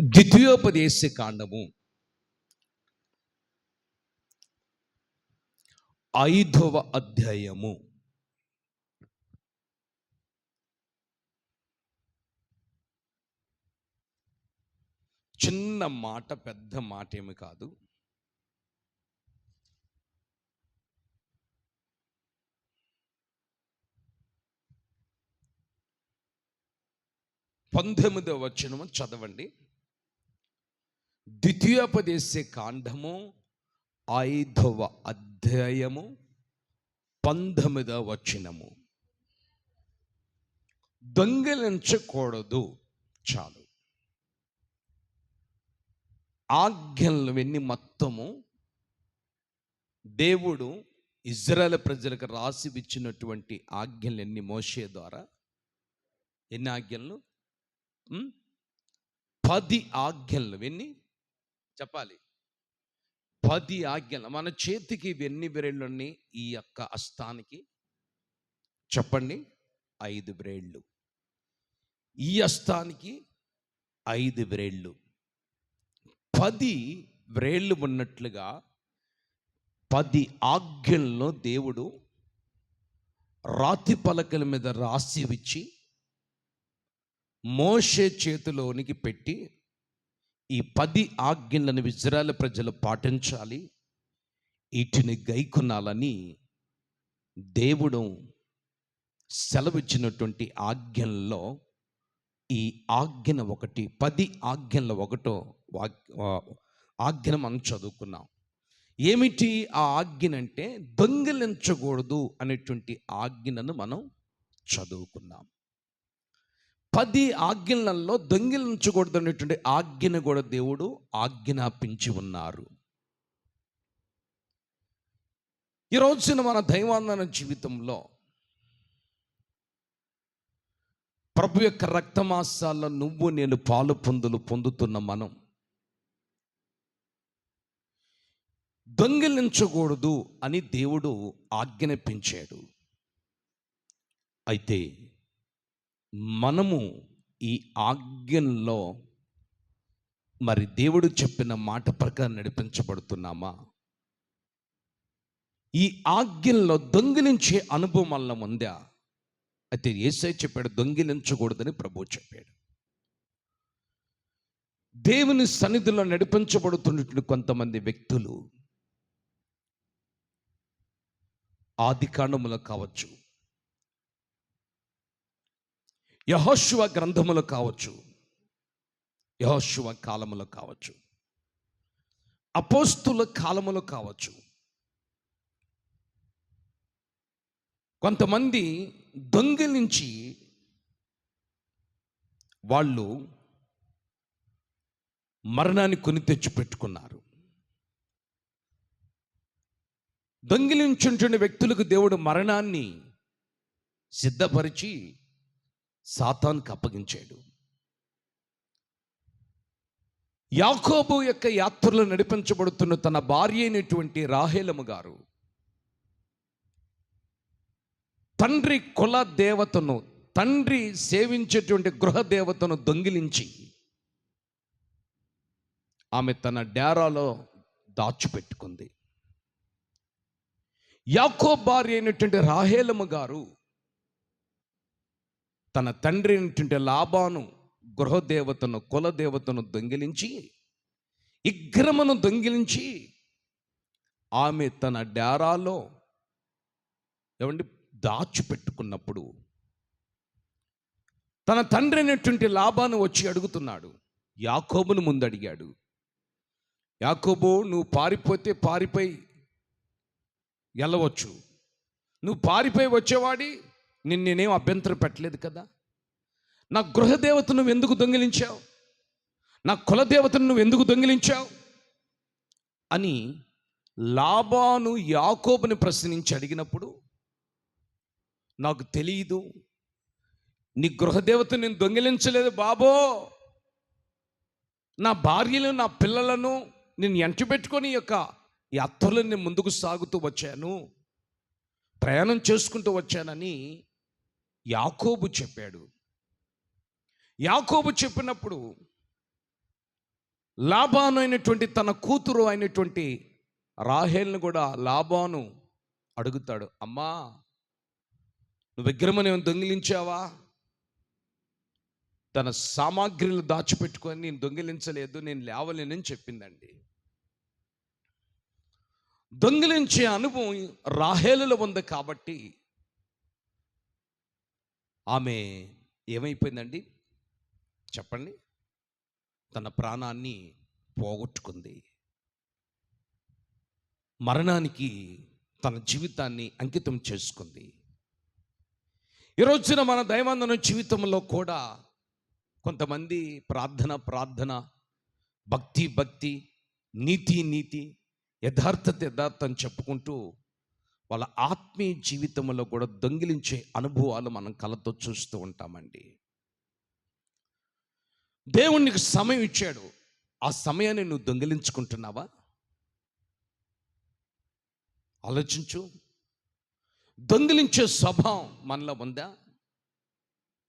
ద్వితీయోపదేశ కాండము 5వ అధ్యాయము. చిన్న మాట, పెద్ద మాట ఏమి కాదు. పంతొమ్మిదవ వచనము చదవండి. ద్వితీయోపదేశ కాండము 5వ అధ్యాయము 19వ వచనము. దొంగిలించకూడదు. చాలు. ఆజ్ఞలు విని మొత్తము దేవుడు ఇజ్రాయేల్ ప్రజలకు రాసి ఇచ్చినటువంటి ఆజ్ఞలన్నీ మోషే ద్వారా ఎన్ని ఆజ్ఞలు? 10 ఆజ్ఞలు విని చెప్పాలి. 10 ఆజ్ఞలు. మన చేతికి ఇవన్నీ బ్రేళ్ళు ఉన్నాయి. ఈ యొక్క హస్తానికి చెప్పండి 5 బ్రేళ్ళు. ఈ హస్తానికి 5 బ్రేళ్ళు. 10 బ్రేళ్ళు ఉన్నట్లుగా 10 ఆజ్ఞలను దేవుడు రాతి పలకల మీద రాసి ఇచ్చి మోషే చేతిలోనికి పెట్టి, ఈ 10 ఆజ్ఞలను ఇజ్రాయేల్ ప్రజలు పాటించాలి, వీటిని గైకొనాలని దేవుడు సెలవిచ్చినటువంటి ఆజ్ఞల్లో ఈ ఆజ్ఞన ఒకటి. 10 ఆజ్ఞల్లో ఒకటో ఆజ్ఞ మనం చదువుకున్నాం. ఏమిటి ఆ ఆజ్ఞ అంటే దొంగిలించకూడదు అనేటువంటి ఆజ్ఞను మనం చదువుకున్నాం. 10 ఆజ్ఞలలో దొంగిలించకూడదు అనేటువంటి ఆజ్ఞను కూడా దేవుడు ఆజ్ఞాపించి ఉన్నారు. ఈ రోజున మన దైవాందన జీవితంలో ప్రభు యొక్క రక్తమాసాల్లో నువ్వు నేను పాలు పొందుతున్న మనం దొంగిలించకూడదు అని దేవుడు ఆజ్ఞాపించాడు. అయితే మనము ఈ ఆజ్ఞల్లో మరి దేవుడు చెప్పిన మాట ప్రకారం నడిపించబడుతున్నామా? ఈ ఆజ్ఞల్లో దొంగిలించే అనుభవం వల్ల ఉందా? అయితే యేసయ్య చెప్పాడు దొంగిలించకూడదని ప్రభువు చెప్పాడు. దేవుని సన్నిధిలో నడిపించబడుతున్నటువంటి కొంతమంది వ్యక్తులు ఆదికాండములో కావచ్చు, యెహోషువ గ్రంథములో కావచ్చు, యెహోషువ కాలములో కావచ్చు, అపోస్తుల కాలములో కావచ్చు, కొంతమంది దొంగిలించి వాళ్ళు మరణాన్ని కొని తెచ్చి పెట్టుకున్నారు. దొంగిలించుంటున్న వ్యక్తులకు దేవుడు మరణాన్ని సిద్ధపరిచి సాతానుకు అప్పగించాడు. యాకోబు యొక్క యాత్రలో నడిపించబడుతున్న తన భార్య అయినటువంటి రాహేలము గారు తండ్రి కుల దేవతను, తండ్రి సేవించేటువంటి గృహ దేవతను దొంగిలించి ఆమె తన డేరాలో దాచిపెట్టుకుంది. యాకోబు భార్య అయినటువంటి రాహేలము గారు తన తండ్రి అయినటువంటి లాబాను గృహదేవతను, కులదేవతను దొంగిలించి, విగ్రహమును దొంగిలించి ఆమె తన డేరాలో దాచిపెట్టుకున్నప్పుడు తన తండ్రి అయినటువంటి లాబాను వచ్చి అడుగుతున్నాడు. యాకోబును ముందు అడిగాడు, యాకోబు నువ్వు పారిపోతే పారిపోయి వెళ్ళవచ్చు, నువ్వు పారిపోయి వచ్చేవాడి నేనేం అభ్యంతరం పెట్టలేదు కదా, నా గృహదేవతను నువ్వు ఎందుకు దొంగిలించావు, నా కులదేవతను నువ్వు ఎందుకు దొంగిలించావు అని లాబాను యాకోబుని ప్రశ్నించి అడిగినప్పుడు, నాకు తెలియదు, నీ గృహదేవతను నేను దొంగిలించలేదు బాబో, నా భార్యను నా పిల్లలను నేను ఎంట పెట్టుకొని యొక్క యాత్రలో నేను ముందుకు సాగుతూ వచ్చాను, ప్రయాణం చేసుకుంటూ వచ్చానని యాకోబు చెప్పాడు. యాకోబు చెప్పినప్పుడు లాబాను అయినటువంటి తన కూతురు అయినటువంటి రాహేల్ను కూడా లాబాను అడుగుతాడు, అమ్మా నువ్వు విగ్రహం దొంగిలించావా? తన సామాగ్రిలు దాచిపెట్టుకొని నేను దొంగిలించలేదు, నేను లేవలేనని చెప్పిందండి. దొంగిలించే అనుభవం రాహేలులో ఉంది కాబట్టి ఆమె ఏమైపోయిందండి చెప్పండి? తన ప్రాణాన్ని పోగొట్టుకుంది. మరణానికి తన జీవితాన్ని అంకితం చేసుకుంది. ఈ రోజున మన దైవాంధన జీవితంలో కూడా కొంతమంది ప్రార్థన, భక్తి, నీతి, యథార్థం చెప్పుకుంటూ వాళ్ళ ఆత్మీయ జీవితంలో కూడా దొంగిలించే అనుభవాలు మనం కళ్ళతో చూస్తూ ఉంటామండి. దేవుడు నీకు సమయం ఇచ్చాడు, ఆ సమయాన్ని నువ్వు దొంగిలించుకుంటున్నావా? ఆలోచించు. దొంగిలించే స్వభావం మనలో ఉందా?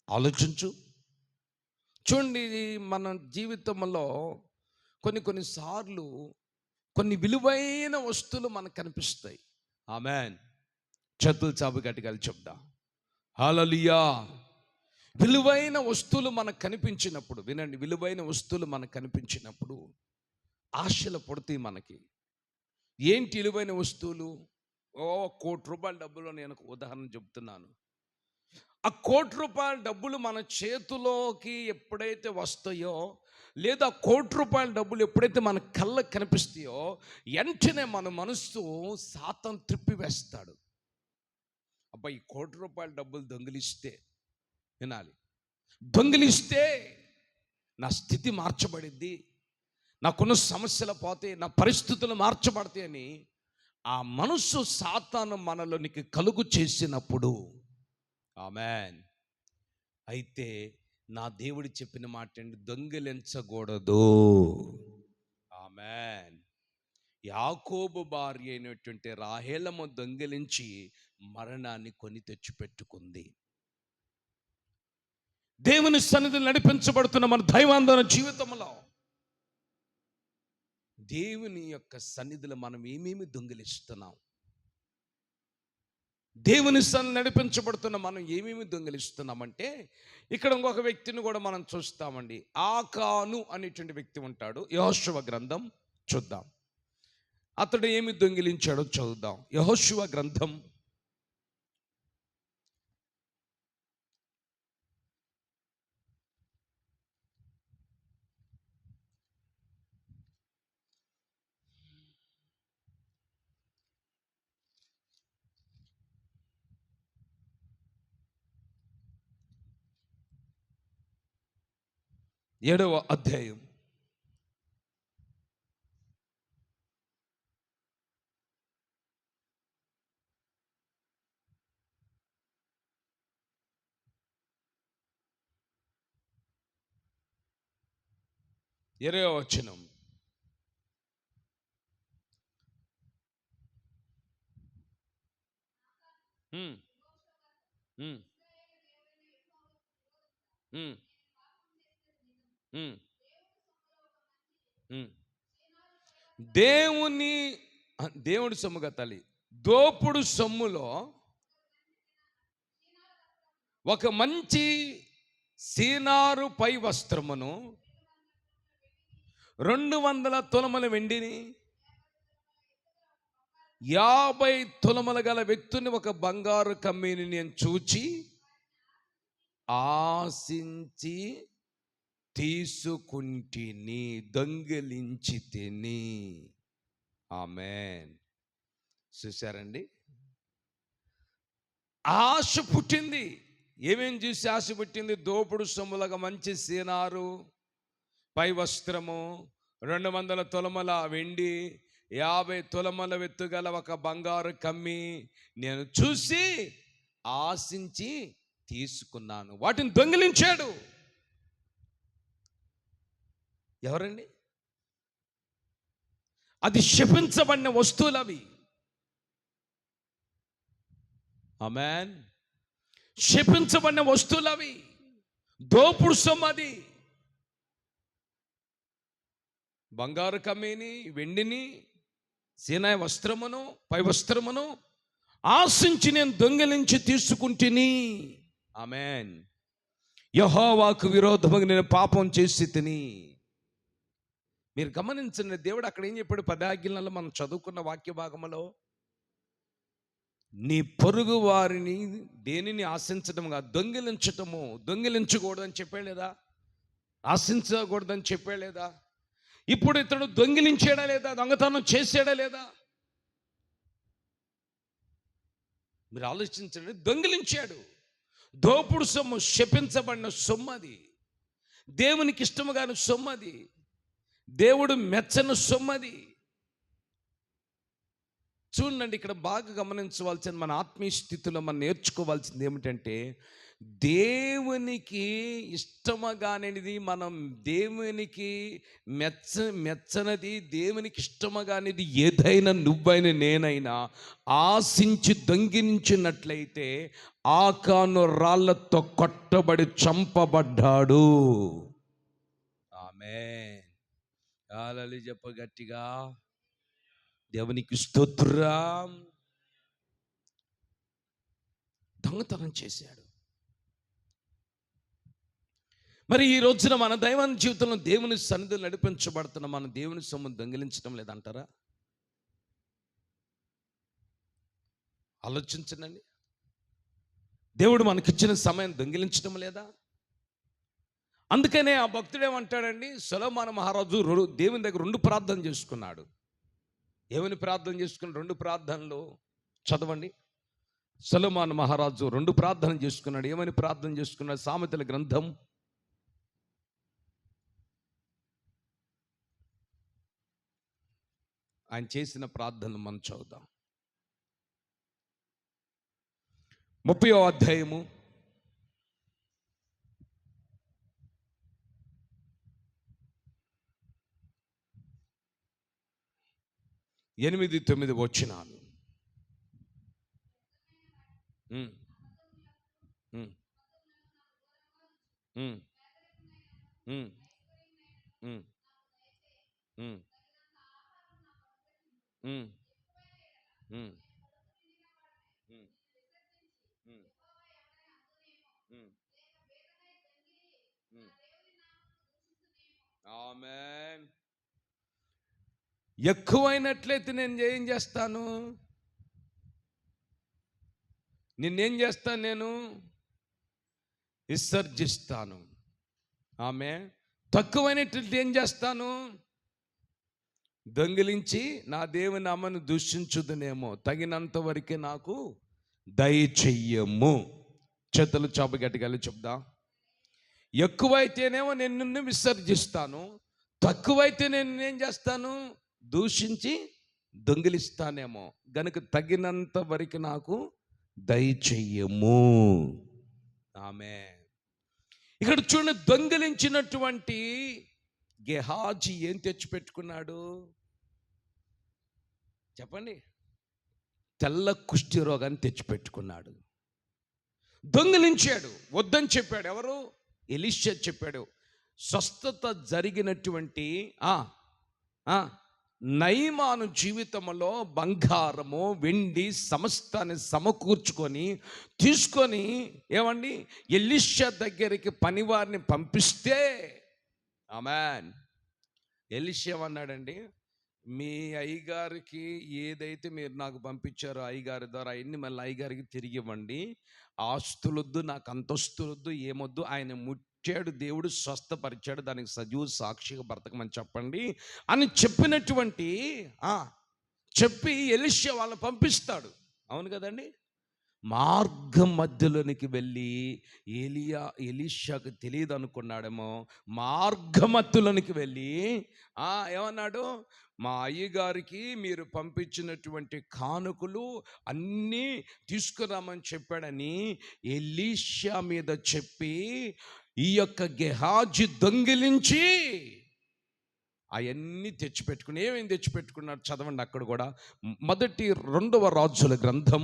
ఆలోచించు. చూడండి, మన జీవితంలో కొన్నిసార్లు కొన్ని విలువైన వస్తువులు మనకు కనిపిస్తాయి. ఆమేన్. చేతులు చాపు గట్టిగా చెప్దాం హల్లెలూయా. విలువైన వస్తువులు మనకు కనిపించినప్పుడు, వినండి, విలువైన వస్తువులు మనకు కనిపించినప్పుడు ఆశలు పుడతాయి మనకి. ఏంటి విలువైన వస్తువులు? ₹1,00,00,000 డబ్బులు. నేను ఉదాహరణ చెప్తున్నాను. ఆ ₹1,00,00,000 డబ్బులు మన చేతిలోకి ఎప్పుడైతే వస్తాయో, లేదా ₹1,00,00,000 డబ్బులు ఎప్పుడైతే మన కళ్ళకు కనిపిస్తాయో, వెంటనే మన మనస్సు సాతాను త్రిప్పివేస్తాడు. అబ్బా, ఈ ₹1,00,00,000 డబ్బులు దొంగిలిస్తే, వినాలి, దొంగిలిస్తే నా స్థితి మార్చబడిద్ది, నాకున్న సమస్యలు పోతాయి, నా పరిస్థితులు మార్చబడతాయి అని ఆ మనస్సు సాతాను మనలోనికి కలుగు చేసినప్పుడు, ఆమేన్, అయితే నా దేవుడు చెప్పిన మాట ఏంటి? దొంగిలించకూడదు. ఆమేన్. యాకోబు భార్య అయినటువంటి రాహేలము దొంగిలించి మరణాన్ని కొని తెచ్చిపెట్టుకుంది. దేవుని సన్నిధిలో నడిపించబడుతున్న మన దైవాంధన జీవితంలో దేవుని యొక్క సన్నిధిలో మనం ఏమేమి దొంగిలిస్తున్నాం? దేవుని సన్నిధిలో నడిపించబడుతున్న మనం ఏమేమి దొంగిలిస్తున్నామంటే, ఇక్కడ ఇంకొక వ్యక్తిని కూడా మనం చూస్తామండి. ఆకాను అనేటువంటి వ్యక్తి ఉంటాడు. యెహోషువ గ్రంథం చూద్దాం. అతడు ఏమి దొంగిలించాడో చదువుదాం. యెహోషువ గ్రంథం 7వ అధ్యాయం. వచనం. దేవుడి సొమ్ముగా తల్లి, దోపుడు సొమ్ములో ఒక మంచి సీనారు పై వస్త్రమును, 200 తులముల వెండిని, 50 తులములు గల వ్యక్తిని, ఒక బంగారు కమ్మీని నేను చూచి ఆశించి తీసుకుంటిని, దొంగిలించి తిని. ఆమేన్. చూశారండి, ఆశ పుట్టింది. ఏమేం చూసి ఆశ పుట్టింది? దోపుడు సొమ్ములుగా మంచి సీనారు పై వస్త్రము, 200 తులముల వెండి, 50 తులముల వెత్తుగల ఒక బంగారు కమ్మి నేను చూసి ఆశించి తీసుకున్నాను. వాటిని దొంగిలించాడు. ఎవరండి? అది శపించబడిన వస్తువులు అవి. ఆమేన్. శపించబడిన వస్తువులు అవి. దోపుడు సొమ్ము అది. బంగారు కమ్మీని, వెండిని, సీనాయి వస్త్రమును, పై వస్త్రమును ఆశించి నేను దొంగిలించి తీసుకుంటుని. ఆమేన్. యెహోవాకు విరోధముగా నేను పాపం చేసి తిని. మీరు గమనించండి, దేవుడు అక్కడ ఏం చెప్పాడు? 10 ఆజ్ఞలలో మనం చదువుకున్న వాక్య భాగంలో, నీ పొరుగు వారిని దేనిని ఆశించడం కాదు, దొంగిలించటము, దొంగిలించకూడదని చెప్పాడు లేదా? ఆశించకూడదని చెప్పాడు లేదా? ఇప్పుడు ఇతడు దొంగిలించాడా లేదా? దొంగతనం చేశాడా లేదా? మీరు ఆలోచించండి. దొంగిలించాడు. దోపుడు సొమ్ము, శపించబడిన సొమ్ము అది. దేవునికి ఇష్టము కాని సొమ్ము అది. దేవుడు మెచ్చని సొమ్ము అది. చూడండి, ఇక్కడ బాగా గమనించవలసిన, మన ఆత్మీయ స్థితిలో మనం నేర్చుకోవాల్సింది ఏమిటంటే, దేవునికి ఇష్టమగానిది, మనం దేవునికి మెచ్చనది, దేవునికి ఇష్టమగానిది ఏదైనా నువ్వైనా నేనైనా ఆశించి దొంగిలించినట్లయితే ఆకాను రాళ్లతో కొట్టబడి చంపబడ్డాడు. ఆమేన్. హల్లెలూయా చెప్ప గట్టిగా. దేవునికి స్తోత్రం. దొంగతనం చేశాడు. మరి ఈ రోజున మన దైవాన్ని జీవితంలో దేవుని సన్నిధిలో నడిపించబడుతున్న మన దేవుని సొమ్ము దొంగిలించడం లేదంటారా? ఆలోచించండి. దేవుడు మనకిచ్చిన సమయం దొంగిలించడం లేదా? అందుకనే ఆ భక్తుడు ఏమంటాడండి, సొలొమోను మహారాజు దేవుని దగ్గర 2 ప్రార్థన చేసుకున్నాడు. ఏమని ప్రార్థన చేసుకున్న? 2 ప్రార్థనలు చదవండి. సొలొమోను మహారాజు 2 ప్రార్థన చేసుకున్నాడు. ఏమని ప్రార్థన చేసుకున్నాడు? సామెతల గ్రంథం ఆయన చేసిన ప్రార్థనలు మనం చదువుదాం. 30వ అధ్యాయము 8-9 వచనాలు. ఆమేన్. ఎక్కువైనట్లయితే నేను ఏం చేస్తాను? నిన్నేం చేస్తాను? నేను విసర్జిస్తాను. ఆమేన్. తక్కువైనట్లయితే ఏం చేస్తాను? దొంగిలించి నా దేవుని నామమును దూషించుదునేమో. తగినంత వరకే నాకు దయచెయ్యము. చేతులు చాప గట్టిగా చెప్దా. ఎక్కువైతేనేమో నేను నిన్ను విసర్జిస్తాను, తక్కువైతే నేను ఏం చేస్తాను? దూషించి దొంగిలిస్తానేమో. గనుక తగినంత వరకు నాకు దయచెయ్యము. ఆమేన్. ఇక్కడ చూడండి, దొంగిలించినటువంటి గెహాజీ ఏం తెచ్చిపెట్టుకున్నాడు చెప్పండి? తెల్ల కుష్టి రోగాన్ని తెచ్చిపెట్టుకున్నాడు. దొంగిలించాడు. వద్దని చెప్పాడు. ఎవరు? ఎలీషా చెప్పాడు. స్వస్థత జరిగినటువంటి నయమాను జీవితంలో బంగారము, వెండి సమస్తాన్ని సమకూర్చుకొని తీసుకొని ఏమండి ఎలీషా దగ్గరికి పనివారిని పంపిస్తే, ఆమేన్, ఎలీషా ఏమన్నాడండి? మీ అయ్యగారికి ఏదైతే మీరు నాకు పంపించారో అయ్యగారి ద్వారా అవన్నీ మళ్ళీ అయ్యగారికి తిరిగి ఇవ్వండి. ఆస్తులొద్దు, నాకు అంతస్తులొద్దు, ఏమొద్దు. ఆయన ముట్టాడు, దేవుడు స్వస్థపరిచాడు, దానికి సజీవ సాక్షిగా బ్రతకమని చెప్పండి అని చెప్పినటువంటి చెప్పి ఎలీషా వాళ్ళని పంపిస్తాడు. అవును కదండి. మార్గం మధ్యలోనికి వెళ్ళి ఎలీషాకు తెలియదు అనుకున్నాడేమో. మార్గమధ్యలోనికి వెళ్ళి ఏమన్నాడు? మా అయ్యగారికి మీరు పంపించినటువంటి కానుకలు అన్నీ తీసుకురామని చెప్పాడని ఎలీషా మీద చెప్పి ఈ యొక్క గెహాజీ దొంగిలించి అవన్నీ తెచ్చిపెట్టుకుని ఏమేమి తెచ్చిపెట్టుకున్నాడు చదవండి. అక్కడ కూడా 2వ రాజుల గ్రంథం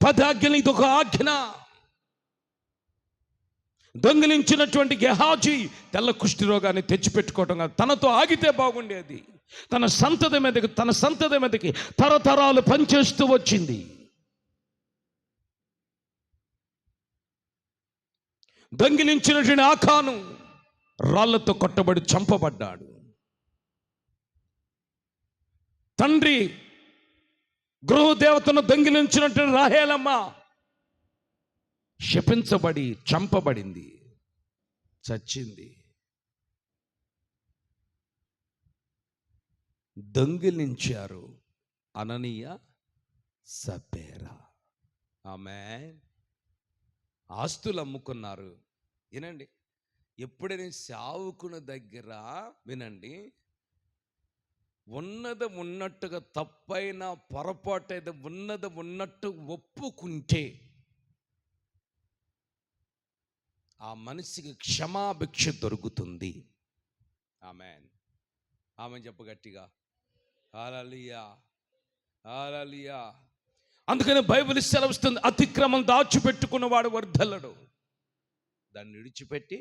10 ఆజ్ఞలు ఇదొక ఆజ్ఞ. దొంగిలించినటువంటి గెహాజీ తెల్ల కుష్టి రోగాన్ని తెచ్చిపెట్టుకోవటం కాదు, తనతో ఆగితే బాగుండేది. తన సంతతి మీదకి తరతరాలు పనిచేస్తూ వచ్చింది. దొంగిలించినటువంటి ఆకాను రాళ్లతో కొట్టబడి చంపబడ్డాడు. తండ్రి గృహదేవతను దొంగిలించినటువంటి రాహేలమ్మ శపించబడి చంపబడింది, చచ్చింది. దొంగిలించారు అననీయ సప్పేరా. ఆమేన్. ఆస్తులు అమ్ముకున్నారు. వినండి, ఎప్పుడైనా సేవకుని దగ్గర వినండి, ఉన్నది ఉన్నట్టుగా తప్పైన పొరపాటు అయితే ఉన్నది ఉన్నట్టు ఒప్పుకుంటే ఆ మనిషికి క్షమాభిక్ష దొరుకుతుంది. ఆమేన్. ఆమె చెప్పు గట్టిగా, హల్లెలూయా, హల్లెలూయా. అందుకని బైబిల్ సెలవిస్తుంది, అతిక్రమం దాచిపెట్టుకున్నవాడు వర్ధలడు, దాన్ని విడిచిపెట్టి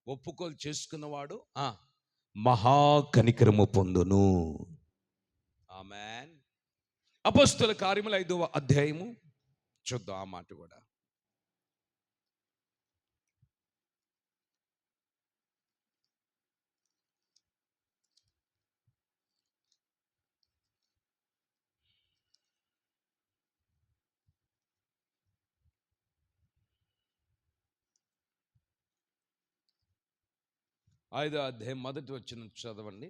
ఒప్పుకోలు చేసుకున్నవాడు మహాకనికరము పొందును. ఆమేన్. అపోస్తలుల కార్యములు 5వ అధ్యాయము చూద్దాం ఆ మాట కూడా. ఐదో అధ్యాయం మొదటి వచ్చిన చదవండి.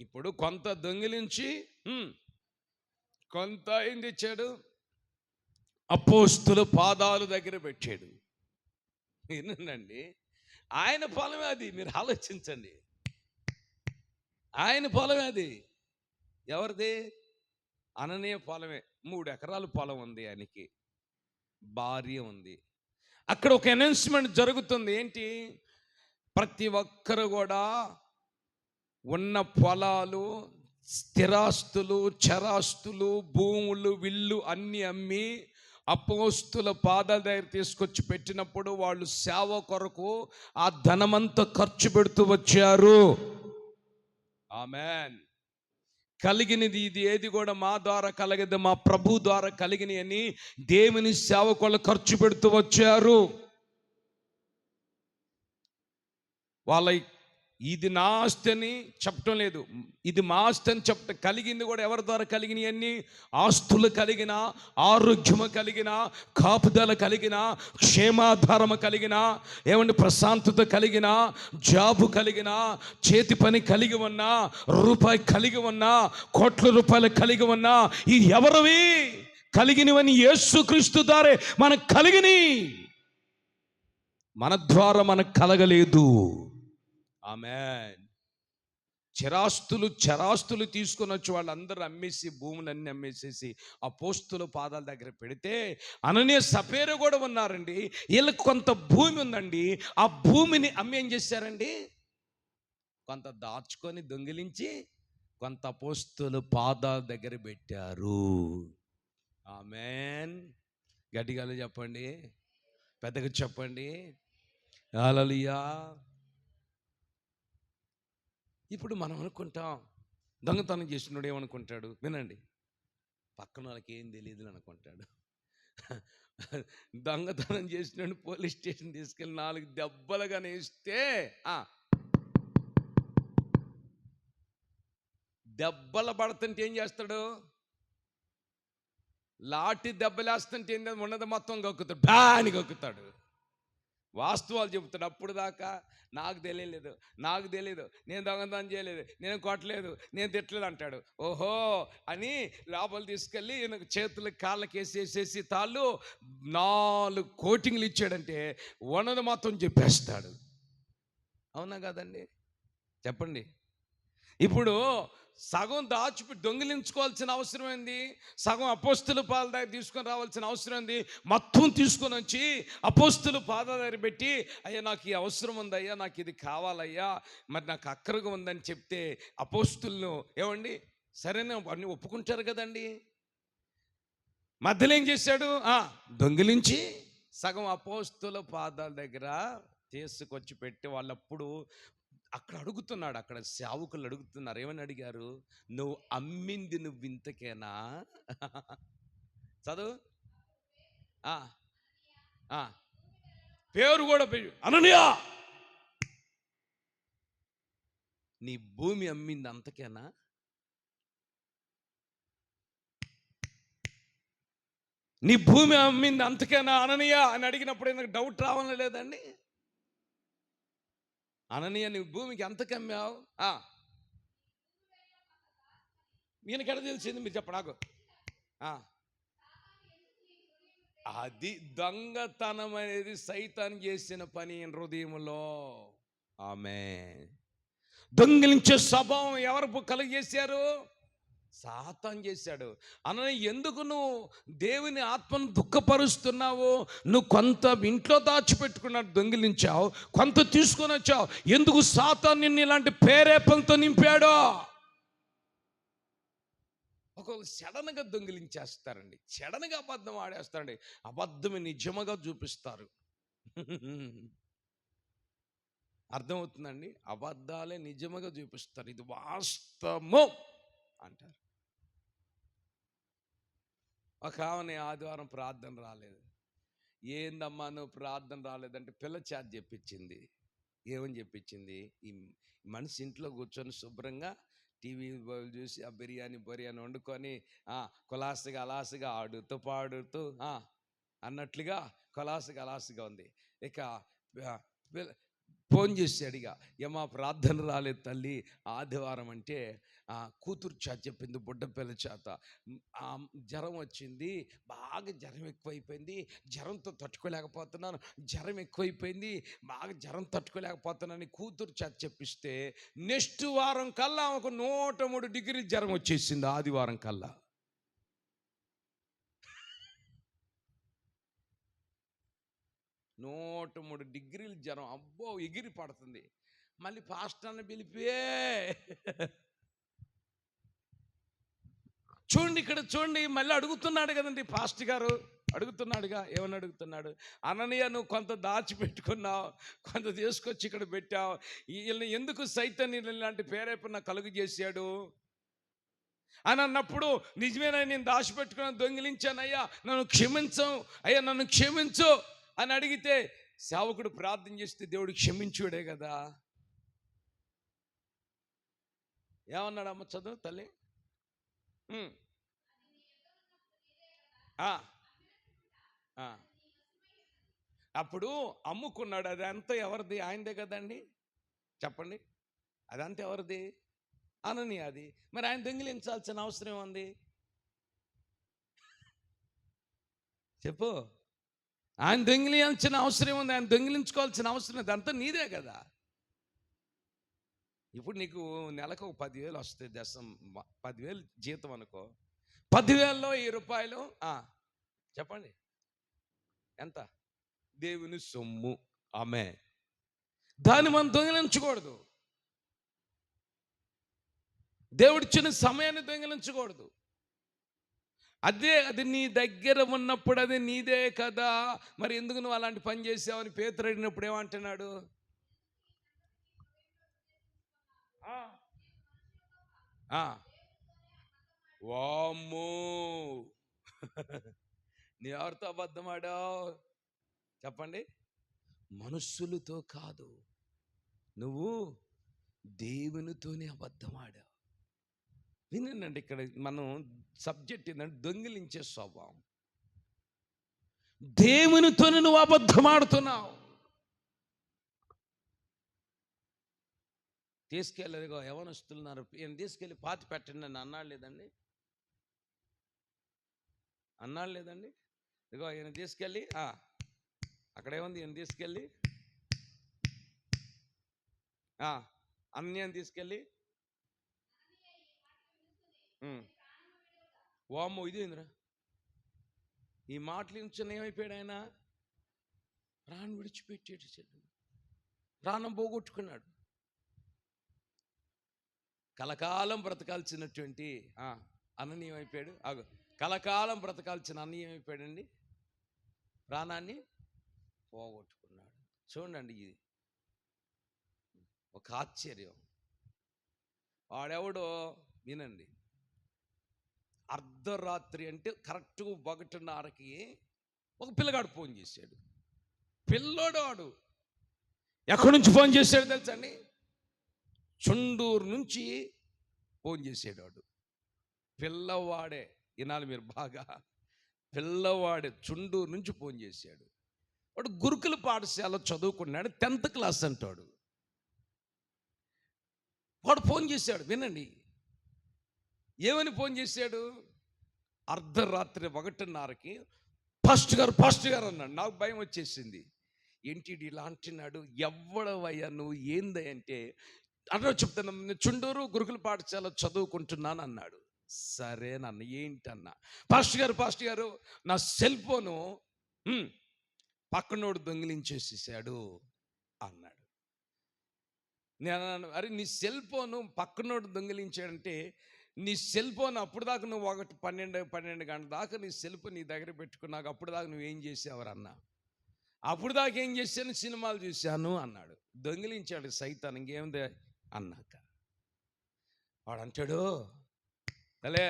ఇప్పుడు కొంత దొంగిలించి కొంత ఏం తెచ్చాడు, అపోస్తుల పాదాలు దగ్గర పెట్టాడు. వినండి, ఆయన పొలమే అది. మీరు ఆలోచించండి, ఆయన పొలమే అది. ఎవరిది? అననీయ పొలమే. 3 ఎకరాల పొలం ఉంది, ఆయనకి భార్య ఉంది. అక్కడ ఒక అనౌన్స్మెంట్ జరుగుతుంది. ఏంటి? ప్రతి ఒక్కరు కూడా ఉన్న పొలాలు, స్థిరాస్తులు, చరాస్తులు, భూములు, విల్లు అన్నీ అమ్మి అపోస్తుల పాదాల దగ్గర తీసుకొచ్చి పెట్టినప్పుడు వాళ్ళు సేవ కొరకు ఆ ధనమంతా ఖర్చు పెడుతూ వచ్చారు. ఆమేన్. కలిగినది ఇది ఏది కూడా మా ద్వారా కలగదు, మా ప్రభు ద్వారా కలిగినవి అని దేవుని సేవకులు ఖర్చు పెడుతూ వచ్చారు. వాళ్ళ ఇది నా ఆస్తి అని చెప్పటం లేదు, ఇది మా ఆస్తి అని చెప్పటం. కలిగింది కూడా ఎవరి ద్వారా కలిగినవి అన్ని? ఆస్తులు కలిగిన, ఆరోగ్యము కలిగిన, కాపుదల కలిగిన, క్షేమాధారము కలిగిన, ఏమంటే ప్రశాంతత కలిగిన, జాబు కలిగిన, చేతి పని కలిగి ఉన్నా, రూపాయి కలిగి ఉన్నా, కోట్ల రూపాయలు కలిగి ఉన్నా, ఇది ఎవరివి? కలిగినవని యేసుక్రీస్తు ద్వారా మనకు కలిగిని, మన ద్వారా మనకు కలగలేదు. ఆమేన్. చరాస్తులు తీసుకొని వచ్చి వాళ్ళందరూ అమ్మేసి, భూములన్నీ అమ్మేసేసి అపోస్తుల పాదాల దగ్గర పెడితే అననీయ సప్పేరా కూడా ఉన్నారండి. వీళ్ళకి కొంత భూమి ఉందండి, ఆ భూమిని అమ్మి ఏం చేశారండి? కొంత దాచుకొని దొంగిలించి కొంత అపోస్తుల పాదాల దగ్గర పెట్టారు. ఆమేన్. గట్టిగా చెప్పండి, పెద్దగా చెప్పండి, హల్లెలూయా. ఇప్పుడు మనం అనుకుంటాం, దొంగతనం చేసినోడు ఏమనుకుంటాడు? వినండి, పక్కన వాళ్ళకి ఏం తెలియదు అనుకుంటాడు. దొంగతనం చేసినోడు పోలీస్ స్టేషన్ తీసుకెళ్ళి 4 దెబ్బలుగానే ఇస్తే, దెబ్బలు పడుతుంటే ఏం చేస్తాడు? లాఠీ దెబ్బలేస్తుంటే ఏం ఉన్నది మొత్తం గొక్కుతాడు, బాని గొక్కుతాడు. వాస్తవాలు చెబుతాడు. అప్పుడు దాకా నాకు తెలియలేదు, నేను దొంగతనం చేయలేదు, నేను కొట్టలేదు, నేను తిట్టలేదు అంటాడు. ఓహో అని లోపల తీసుకెళ్ళి ఈయనకు చేతులకు కాళ్ళకి వేసేసేసి తాళ్ళు 4 కోటింగ్లు ఇచ్చాడంటే ఉన్నది మొత్తం చెప్పేస్తాడు. అవునా కాదండి? చెప్పండి. ఇప్పుడు సగం దొంగిలించుకోవాల్సిన అవసరం ఏంది? సగం అపోస్తుల పాదాల దగ్గర తీసుకొని రావాల్సిన అవసరం ఏంది? మొత్తం తీసుకొని వచ్చి అపోస్తుల పాదాల దగ్గర పెట్టి, అయ్యా నాకు ఈ అవసరం ఉందయ్యా, నాకు ఇది కావాలయ్యా, మరి నాకు అక్కరగా ఉందని చెప్తే అపోస్తులను ఏమండి సరేనా అన్నీ ఒప్పుకుంటారు కదండి. మధ్యలో ఏం చేశాడు? దొంగిలించి సగం అపోస్తుల పాదాల దగ్గర తీసుకొచ్చి పెట్టి వాళ్ళప్పుడు అక్కడ అడుగుతున్నాడు. అక్కడ సేవకులు అడుగుతున్నారు. ఏమని అడిగారు? నువ్వు అమ్మింది నువ్వు ఇంతకేనా? చదువు. ఆ, ఆ, పేరు కూడా అననీయా, నీ భూమి అమ్మింది అంతకేనా? నీ భూమి అమ్మింది అంతకేనా అననీయా అని అడిగినప్పుడు ఎందుకు డౌట్ రావాలని లేదండి? అననీయ నీ భూమికి ఎంతకి అమ్మావు? ఈయనకెడ తెలిసింది? మీరు చెప్పడాకు. అది దొంగతనం అనేది సైతాన్ చేసిన పని హృదయంలో. ఆమె దొంగిలించే స్వభావం ఎవరు కలిగజేశారు? సాతాన్ చేశాడు. అనని ఎందుకు నువ్వు దేవుని ఆత్మను దుఃఖపరుస్తున్నావు? నువ్వు కొంత ఇంట్లో దాచిపెట్టుకున్నాడు, దొంగిలించావు, కొంత తీసుకొని వచ్చావు. ఎందుకు సాతాన్ నిన్ను ఇలాంటి ప్రేరేపణతో నింపాడో? ఒకవేళ సడన్గా దొంగిలించేస్తారండి, సడన్గా అబద్ధం ఆడేస్తారండి, అబద్ధమే నిజముగా చూపిస్తారు. అర్థమవుతుందండి? అబద్ధాలే నిజముగా చూపిస్తారు. ఇది వాస్తవము అంటారు. ఒక ఆమె ఆదివారం ప్రార్థన రాలేదు. ఏందమ్మా నువ్వు ప్రార్థన రాలేదంటే పిల్ల చేత చెప్పించింది. ఏమని చెప్పించింది? ఈ మనిషి ఇంట్లో కూర్చొని శుభ్రంగా టీవీ చూసి ఆ బిర్యానీ వండుకొని కులాసగా అలాసగా ఆడుతూ పాడుతూ అన్నట్లుగా కులాసగా ఉంది. ఇక ఫోన్ చేసి అడిగా, ఏమా ప్రార్థన రాలేదు తల్లి ఆదివారం అంటే, కూతురు చేత చెప్పింది, బుడ్డపిల్ల చేత జ్వరం వచ్చింది, బాగా జ్వరం ఎక్కువైపోయింది, జ్వరంతో తట్టుకోలేకపోతున్నాను, జ్వరం ఎక్కువైపోయింది, బాగా జ్వరం తట్టుకోలేకపోతున్నాను కూతురు చేత చెప్పిస్తే నెక్స్ట్ వారం కల్లా ఒక 103 డిగ్రీల జ్వరం వచ్చేసింది. ఆదివారం కల్లా 103 డిగ్రీల జ్వరం. అబ్బో ఎగిరి పడుతుంది. మళ్ళీ పాస్టర్ని పిలిపే చూడండి, ఇక్కడ చూడండి, మళ్ళీ అడుగుతున్నాడు కదండి పాస్టర్ గారు, అడుగుతున్నాడుగా. ఏమని అడుగుతున్నాడు? అననీయ నువ్వు కొంత దాచిపెట్టుకున్నావు, కొంత తీసుకొచ్చి ఇక్కడ పెట్టావు, వీళ్ళని ఎందుకు సైతాన్ ఇలాంటి ప్రేరేపణ కలుగు చేశాడు అని అన్నప్పుడు, నిజమేనా నేను దాచిపెట్టుకున్నాను, దొంగిలించానయ్యా, నన్ను క్షమించు అయ్యా, నన్ను క్షమించు అని అడిగితే సేవకుడు ప్రార్థన చేస్తే దేవుడు క్షమించుడే కదా. ఏమన్నాడు? అమ్మ చదువు తల్లి. అప్పుడు అమ్ముకున్నాడు. అదంతా ఎవరిది? ఆయనదే కదండి. చెప్పండి, అదంతా ఎవరిది? అననీయ అది. మరి ఆయన దొంగిలించాల్సిన అవసరం ఉంది? చెప్పు. ఆయన దొంగిలించాల్సిన అవసరం ఉంది? ఆయన దొంగిలించుకోవాల్సిన అవసరం ఉంది? అంతా నీదే కదా. ఇప్పుడు నీకు నెలకు 10,000 వస్తాయి, 10,000 జీతం అనుకో, 10,000లో 1,000 రూపాయలు చెప్పండి ఎంత? దేవుని సొమ్ము. ఆమె దాన్ని మనం దొంగిలించకూడదు. దేవుడిచ్చిన సమయాన్ని దొంగిలించకూడదు. అది నీ దగ్గర ఉన్నప్పుడు అది నీదే కదా. మరి ఎందుకు నువ్వు అలాంటి పని చేసావని పేతురు అడిగినప్పుడు ఏమంటున్నాడు? వామ్మో, నీ ఎవరితో అబద్ధం ఆడావు? చెప్పండి. మనుషులతో కాదు, నువ్వు దేవునితోనే అబద్ధం ఆడావు. వినండి, ఇక్కడ మనం సబ్జెక్ట్ ఏంటంటే దొంగిలించే స్వభావం. దేవునితోనే నువ్వు అబద్ధం ఆడుతున్నావు. తీసుకెళ్ళరుగో యవనస్తున్నారు, ఈయన తీసుకెళ్ళి పాతి పెట్టండి అని అన్నాడు లేదండి? అన్నాడు లేదండి? ఇగో ఈయన తీసుకెళ్ళి అక్కడేముంది, ఈయన తీసుకెళ్ళి అన్యాన్ని తీసుకెళ్ళి ఉమ్. వామ్మో ఇదేంద్రా, ఈ మాటలు నుంచి ఏమైపోయాడు ఆయన? ప్రాణం విడిచిపెట్టేసాడు, ప్రాణం పోగొట్టుకున్నాడు. కలకాలం బ్రతకాల్సినటువంటి అన్నని ఏమైపోయాడు? కలకాలం బ్రతకాల్సిన అన్న ఏమైపోయాడండి? ప్రాణాన్ని పోగొట్టుకున్నాడు. చూడండి, ఇది ఒక ఆశ్చర్యం. వాడెవడో వినండి, అర్ధరాత్రి అంటే కరెక్ట్గా 1:30కి ఒక పిల్లగాడు ఫోన్ చేశాడు. పిల్లోడు ఎక్కడి నుంచి ఫోన్ చేశాడు తెలుసండి? చుండూరు నుంచి ఫోన్ చేసాడు వాడు. పిల్లవాడే, వినాలి మీరు బాగా, పిల్లవాడే చుండూరు నుంచి ఫోన్ చేశాడు. వాడు గురుకుల పాఠశాల చదువుకున్నాడు, 10th క్లాస్ అంటాడు. వాడు ఫోన్ చేశాడు, వినండి ఏమని ఫోన్ చేశాడు? అర్ధరాత్రి 1:30కి పాస్టర్ గారు అన్నాడు. నాకు భయం వచ్చేసింది. ఏంటి ఇలా అంటున్నాడు? ఎవ్వడవయ్యా నువ్వు, ఏందంటే అన్న చెప్తాను, చుండూరు గురుకుల పాఠశాల చదువుకుంటున్నాను అన్నాడు. సరేనన్న, ఏంటన్నా? పాస్టర్ గారు నా సెల్ ఫోను పక్కనోడు దొంగిలించేసేసాడు అన్నాడు. నేను అన్నాను, అరే నీ సెల్ ఫోను పక్కనోడు దొంగిలించాడంటే నీ సెల్ ఫోన్ అప్పుడు దాకా నువ్వు 12 గంటల దాకా నీ సెల్ ఫోన్ నీ దగ్గర పెట్టుకున్నాక అప్పుడు దాకా నువ్వేం చేసావరన్నా? అప్పుడు దాకా ఏం చేశాను? సినిమాలు చూశాను అన్నాడు. దొంగిలించాడు సైతాన్, ఇంకేముంది అన్నాక. వాడంటాడు అలే,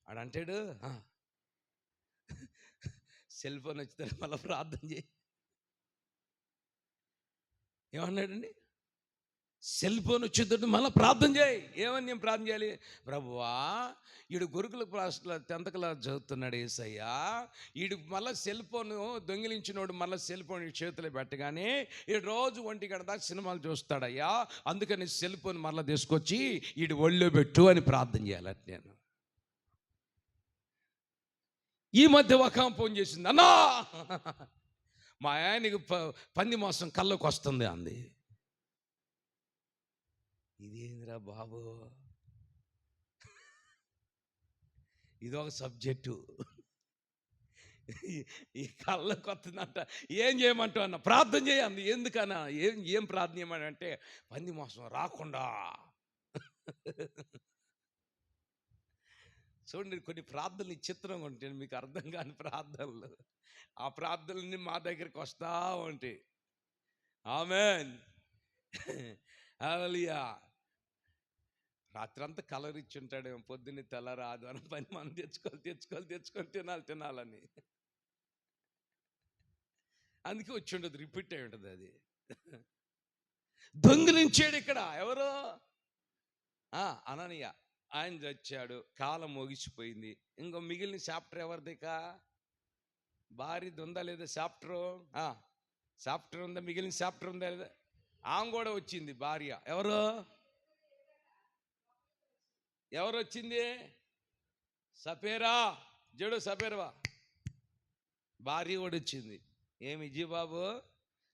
వాడంటాడు సెల్ ఫోన్ వచ్చితే మళ్ళీ ప్రార్థన చేయి. ఏమన్నాడండి? సెల్ ఫోన్ వచ్చేటట్టు మళ్ళీ ప్రార్థన చేయి. ఏమని నేను ప్రార్థన చేయాలి? ప్రభువా, ఈడు గురుకుల క్లాస్లో 10th క్లాస్ చదువుతున్నాడు యేసయ్యా, ఈడు మళ్ళీ సెల్ ఫోన్ దొంగిలించినోడు మళ్ళీ సెల్ ఫోన్ చేతిలో పెట్టగానే ఈడు రోజు 1 గంట దాకా సినిమాలు చూస్తాడయ్యా, అందుకని సెల్ ఫోన్ మళ్ళీ తీసుకొచ్చి ఈడు ఒళ్ళో పెట్టు అని ప్రార్థన చేయాలి. నేను ఈ మధ్య ఒక ఫోన్ చేసింది, అన్నా మా ఆయనకి పంది మాసం కళ్ళకు వస్తుంది అంది. ఇదేందిరా బాబు, ఇదొక సబ్జెక్టు. ఈ కళ్ళకు వస్తుందంట, ఏం చేయమంటావు అన్న? ప్రార్థన చేయండి. ఎందుకన్నా? ఏం ప్రార్థన చేయమని అంటే, పంది మాసం రాకుండా. చూడండి, కొన్ని ప్రార్థనలు చిత్రంగా ఉంటాయి, మీకు అర్థం కాని ప్రార్థనలు. ఆ ప్రార్థనలన్నీ మా దగ్గరికి వస్తూ ఉంటాయి. ఆమేన్, హల్లెలూయా. రాత్రంతా కలర్ ఇచ్చి ఉంటాడేమో, పొద్దున్నే తెల్లరాదు అని 10 మంది తెచ్చుకొని తినాలని. అందుకే వచ్చి ఉండదు, రిపీట్ అయి ఉంటుంది అది. దొంగిలించాడు ఇక్కడ ఎవరు? అననీయ. ఆయన చచ్చాడు, కాలం ముగిసిపోయింది. ఇంకో మిగిలిన చాప్టర్ ఎవరిదిక? భార్యది ఉందా లేదా చాప్టరు? చాప్టర్ ఉందా? మిగిలిన చాప్టర్ ఉందా లేదా? ఆమె కూడా వచ్చింది భార్య. ఎవరు వచ్చింది? సపేరా, జడు సపేరవా భార్య కూడా వచ్చింది. ఏమి బాబు,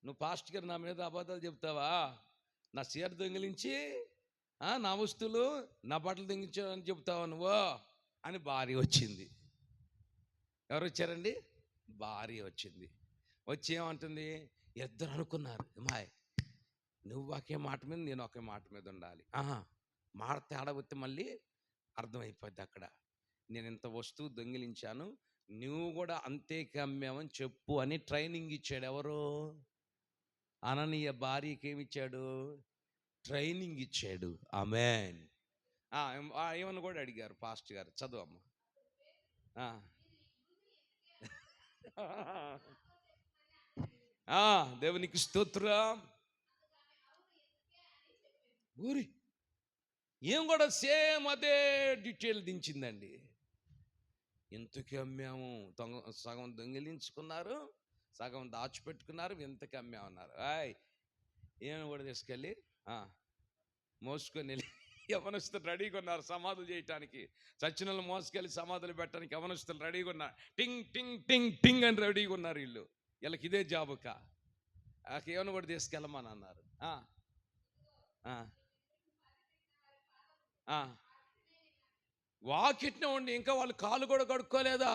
నువ్వు పాస్టర్ గారు నా మీద అబద్ధాలు చెప్తావా? నా చీర దొంగిలించి నా వస్తువులు నా బట్టలు దొంగిలించావని చెప్తావా నువ్వు అని భార్య వచ్చింది. ఎవరు వచ్చారండి? భార్య వచ్చింది. వచ్చి ఏమంటుంది? ఇద్దరు అనుకున్నారు, మాయ్ నువ్వు ఒకే మాట మీద నేను ఒకే మాట మీద ఉండాలి. మాట తేడా వస్తే మళ్ళీ అర్థమైపోద్ది అక్కడ. నేను ఇంత వస్తువు దొంగిలించాను, నువ్వు కూడా అంతే కమ్మావని చెప్పు అని ట్రైనింగ్ ఇచ్చాడు. ఎవరు? అననీయ భార్యకి ఏమిచ్చాడు? ట్రైనింగ్ ఇచ్చాడు. ఆమేన్. ఏమని కూడా అడిగారు పాస్టర్ గారు, చదువమ్మా. దేవునికి స్తోత్రం. ఊరి ఏం కూడా సేమ్ అదే డీటెయిల్ దించిందండి. ఎంతకి అమ్మాము? సగం దొంగిలించుకున్నారు, సగం దాచిపెట్టుకున్నారు, ఎంతకి అమ్మామన్నారు. ఏమైనా కూడా తీసుకెళ్ళి మోసుకొని వెళ్ళి యవనస్తులు రెడీగా ఉన్నారు సమాధులు చేయటానికి. చచ్చిన వాళ్ళు మోసుకెళ్ళి సమాధులు పెట్టడానికి యవనస్తులు రెడీగా ఉన్నారు. టింగ్ టింగ్ టింగ్ టింగ్ అని రెడీగా ఉన్నారు వీళ్ళు. వీళ్ళకి ఇదే జాబుక. ఏమైనా కూడా తీసుకెళ్ళమని అన్నారు. వాకిట్నే ఉండి ఇంకా వాళ్ళు కాలు కూడా కడుక్కోలేదా?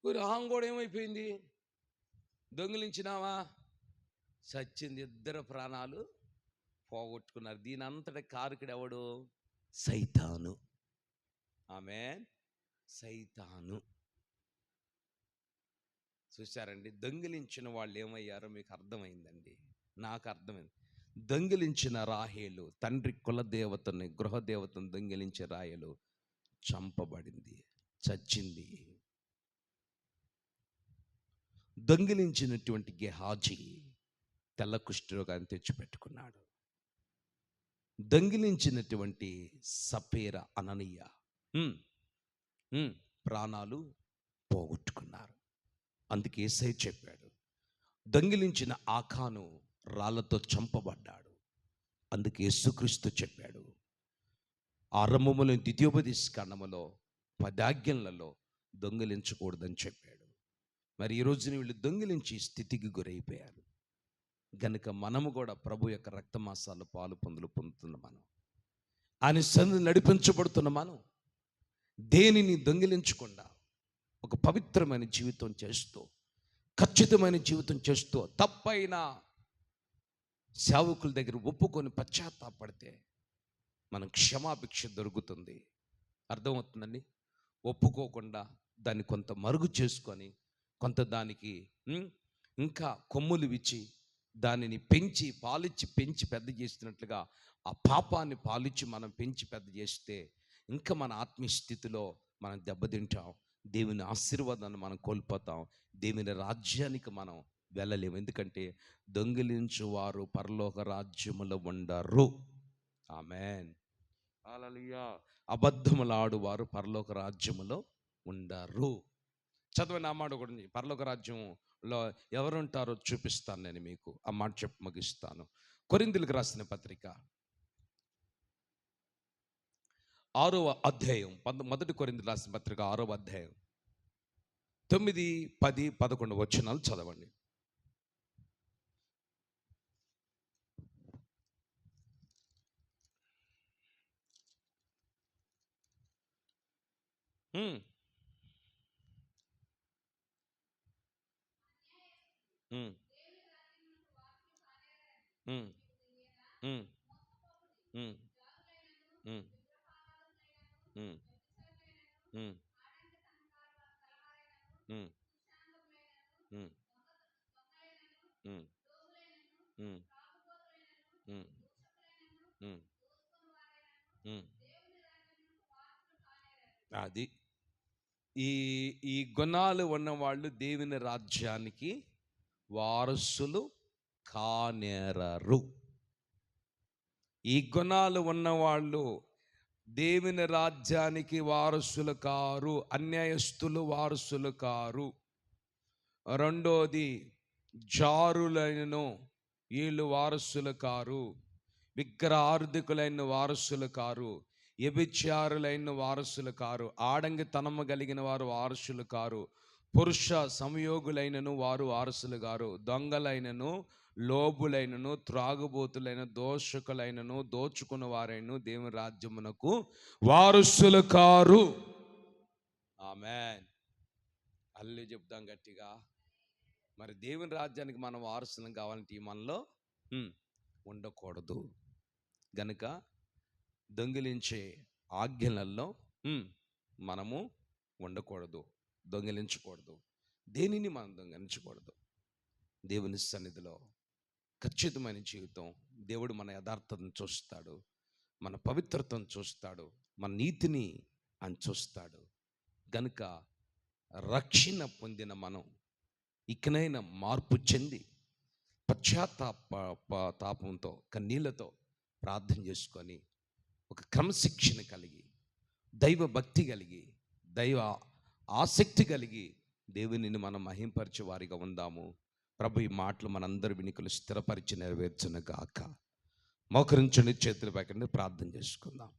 రాహం కూడా ఏమైపోయింది? దొంగిలించినావా, సచ్చింది. ఇద్దరు ప్రాణాలు పోగొట్టుకున్నారు. దీని అంతటి కారకుడు ఎవడు? సైతాను. ఆమేన్. సైతాను. చూశారండి, దొంగిలించిన వాళ్ళు ఏమయ్యారో మీకు అర్థమైందండి. నాకు అర్థమైంది. దొంగిలించిన రాహేలు, తండ్రి కులదేవతని, గృహదేవతను దొంగిలించే రాహేలు చంపబడింది, చచ్చింది. దొంగిలించినటువంటి గెహాజీ తెల్ల కుష్ఠరోగాన్ని తెచ్చిపెట్టుకున్నాడు. దొంగిలించినటువంటి సపేర, అననీయ ప్రాణాలు పోగొట్టుకున్నారు. అందుకే యేసయ్య చెప్పాడు, దొంగిలించిన ఆకాను రాళ్లతో చంపబడ్డాడు. అందుకే యేసుక్రీస్తు చెప్పాడు, ఆరంభములో ద్వితీయోపదేశ కాండములో 10 ఆజ్ఞలలో దొంగిలించకూడదని చెప్పాడు. మరి ఈ రోజున వీళ్ళు దొంగిలించి స్థితికి గురైపోయారు. గనుక మనము కూడా ప్రభు యొక్క రక్తమాసాలు పాలు పొందుతున్న మనం, ఆయన సన్నిధిని నడిపించబడుతున్న మనం, దేనిని దొంగిలించకుండా ఒక పవిత్రమైన జీవితం చేస్తూ, ఖచ్చితమైన జీవితం చేస్తూ, తప్పైన సేవకుల దగ్గర ఒప్పుకొని పశ్చాత్తాపడితే మనం క్షమాభిక్ష దొరుకుతుంది. అర్థమవుతుందండి? ఒప్పుకోకుండా దాన్ని కొంత మరుగు చేసుకొని, కొంత దానికి ఇంకా కొమ్ములు విచ్చి దానిని పెంచి పాలిచ్చి పెంచి పెద్ద చేస్తున్నట్లుగా ఆ పాపాన్ని పాలిచ్చి మనం పెంచి పెద్ద చేస్తే ఇంకా మన ఆత్మీయ స్థితిలో మనం దెబ్బతింటాం. దేవుని ఆశీర్వాదాన్ని మనం కోల్పోతాం. దేవుని రాజ్యానికి మనం వెళ్ళలేము. ఎందుకంటే దొంగిలించువారు పరలోక రాజ్యములో ఉండరు. ఆమేన్. హల్లెలూయా. అబద్ధములాడువారు పరలోక రాజ్యములో ఉండరు. చదవని ఆ మాట కూడా, పరలోక రాజ్యంలో ఎవరుంటారో చూపిస్తాను నేను మీకు. ఆ మాట చెప్పి ముగిస్తాను. కొరింథీయులకు రాసిన పత్రిక 6వ అధ్యాయం, మొదటి కొరింథీయులకు రాసిన పత్రిక 6వ అధ్యాయం 9, 10, 11 వచనాలు చదవండి. అది ఈ గుణాలు ఉన్నవాళ్ళు దేవుని రాజ్యానికి వారసులు కానేరరు. ఈ గుణాలు ఉన్నవాళ్ళు దేవుని రాజ్యానికి వారసులు కారు. అన్యాయస్తులు వారసులు కారు. రెండోది, జారులైనను వీళ్ళు వారసులు కారు. విగ్రహార్థికులైన వారసులు కారు. వ్యభిచారులైన వారసులు కారు. ఆడంగితనము కలిగిన వారు వారసులు కారు. పురుష సంయోగులైనను వారు వారసులు కారు. దొంగలైనను, లోబులైనను, త్రాగుబోతులైన, దోషకులైనను, దోచుకున్న వారైనను దేవుని రాజ్యమునకు వారసులు కారు. ఆమేన్. హల్లెలూయా చెప్దాం గట్టిగా. మరి దేవుని రాజ్యానికి మనం వారసులం కావాలంటే మనలో ఉండకూడదు. గనుక దొంగిలించే ఆజ్ఞలలో మనము ఉండకూడదు, దొంగిలించకూడదు. దేనిని మనం దొంగిలించకూడదు. దేవుని సన్నిధిలో ఖచ్చితమైన జీవితం, దేవుడు మన యథార్థతను చూస్తాడు, మన పవిత్రతను చూస్తాడు, మన నీతిని ఆయన చూస్తాడు. గనుక రక్షణ పొందిన మనం ఇకనైనా మార్పు చెంది పశ్చాత్తాపంతో కన్నీళ్లతో ప్రార్థన చేసుకొని ఒక క్రమశిక్షణ కలిగి, దైవ భక్తి కలిగి, దైవ ఆసక్తి కలిగి దేవునిని మనం మహింపరిచే వారిగా ఉందాము. ప్రభు ఈ మాటలు మనందరి వినికిలో స్థిరపరిచి నెరవేర్చును గాక. మోకరించండి, చేతులు పైకండి, ప్రార్థన చేసుకుందాం.